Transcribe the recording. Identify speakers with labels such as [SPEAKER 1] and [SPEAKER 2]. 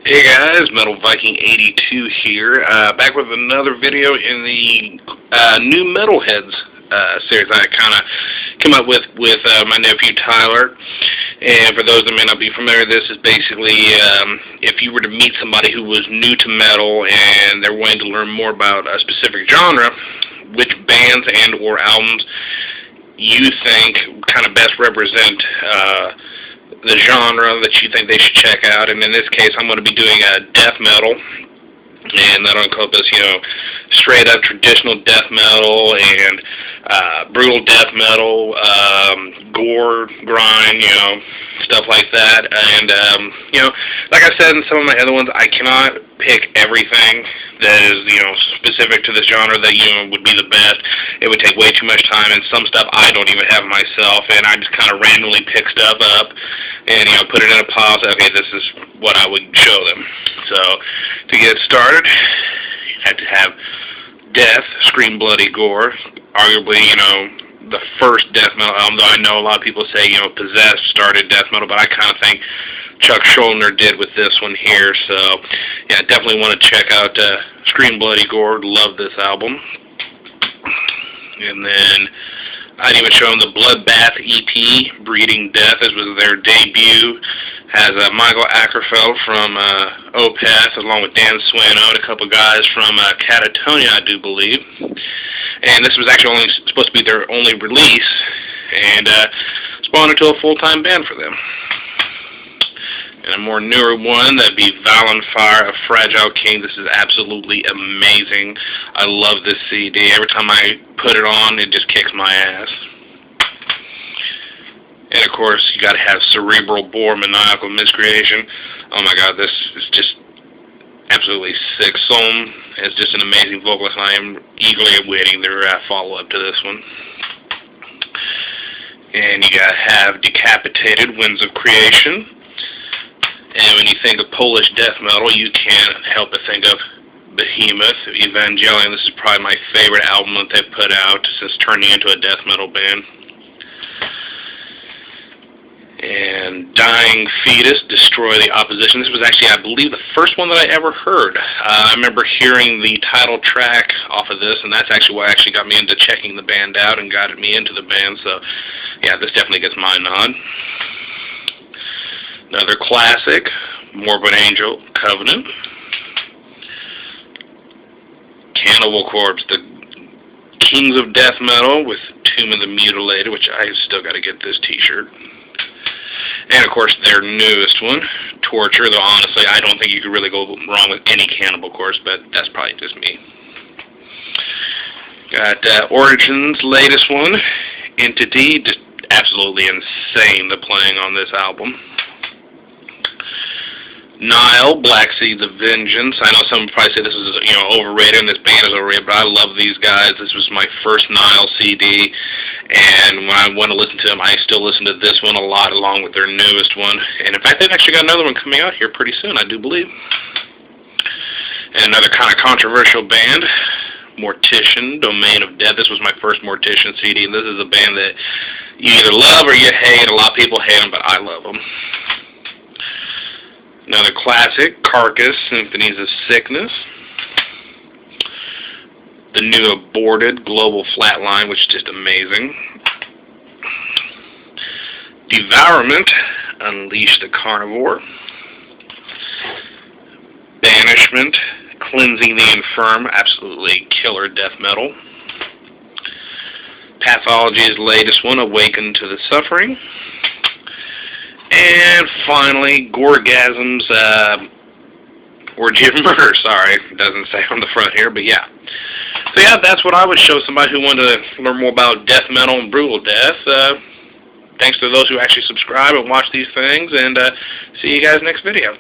[SPEAKER 1] Hey guys, Metal Viking 82 here, back with another video in the new Metalheads series I kind of came up with my nephew Tyler. And for those that may not be familiar, this is basically if you were to meet somebody who was new to metal and they're wanting to learn more about a specific genre, which bands and or albums you think kind of best represent the genre that you think they should check out. And in this case, I'm going to be doing death metal, and that'll encompass, straight up traditional death metal and brutal death metal, gore, grind, stuff like that. And like I said in some of my other ones, I cannot pick everything that is specific to this genre that would be the best. It would take way too much time, and some stuff I don't even have myself, and I just kind of randomly pick stuff up and put it in a pile. So, okay, this is what I would show them. So to get started, you have to have death, scream, bloody gore. Arguably, the first death metal album, though I know a lot of people say, Possessed started death metal, but I kind of think Chuck Schuldiner did with this one here. So, yeah, definitely want to check out Scream, Bloody Gore. Love this album. And then I'd even show them the Bloodbath EP, Breeding Death. This was their debut. Has Michael Ackerfeld from Opeth, along with Dan Swano and a couple guys from Catatonia, I do believe. And this was actually only supposed to be their only release, and spawned into a full-time band for them. And a more newer one, that'd be Valenfire of Fragile King. This is absolutely amazing. I love this CD. Every time I put it on, it just kicks my ass. And of course, you gotta have Cerebral Bore, Maniacal Miscreation. Oh my god, this is just absolutely sick. Sohm is just an amazing vocalist. I am eagerly awaiting their follow-up to this one. And you gotta have Decapitated, Winds of Creation. And when you think of Polish death metal, you can't help but think of Behemoth, Evangelion. This is probably my favorite album that they've put out since turning into a death metal band. And Dying Fetus, Destroy the Opposition. This was actually, I believe, the first one that I ever heard. I remember hearing the title track off of this, and that's actually what actually got me into checking the band out and got me into the band. So, yeah, this definitely gets my nod. Another classic, Morbid Angel, Covenant. Cannibal Corpse, the Kings of Death Metal with Tomb of the Mutilated, which I still got to get this t-shirt. And, of course, their newest one, Torture, though honestly, I don't think you could really go wrong with any Cannibal Corpse, but that's probably just me. Got Origin's latest one, Entity, just absolutely insane, the playing on this album. Nile, Black Seeds of Vengeance. I know some probably say this is, overrated and this band is overrated, but I love these guys. This was my first Nile CD, and when I want to listen to them, I still listen to this one a lot along with their newest one. And in fact, they've actually got another one coming out here pretty soon, I do believe. And another kind of controversial band, Mortician, Domain of Death. This was my first Mortician CD, and this is a band that you either love or you hate. A lot of people hate them, but I love them. Another classic, Carcass, Symphonies of Sickness. The new Aborted, Global Flatline, which is just amazing. Devourment, Unleash the Carnivore. Banishment, Cleansing the Infirm, absolutely killer death metal. Pathology's latest one, Awaken to the Suffering. And finally, Gorgasm's Orgy of Murder. Sorry, it doesn't say on the front here, but yeah. So yeah, that's what I would show somebody who wanted to learn more about death metal and brutal death. Thanks to those who actually subscribe and watch these things, and see you guys next video.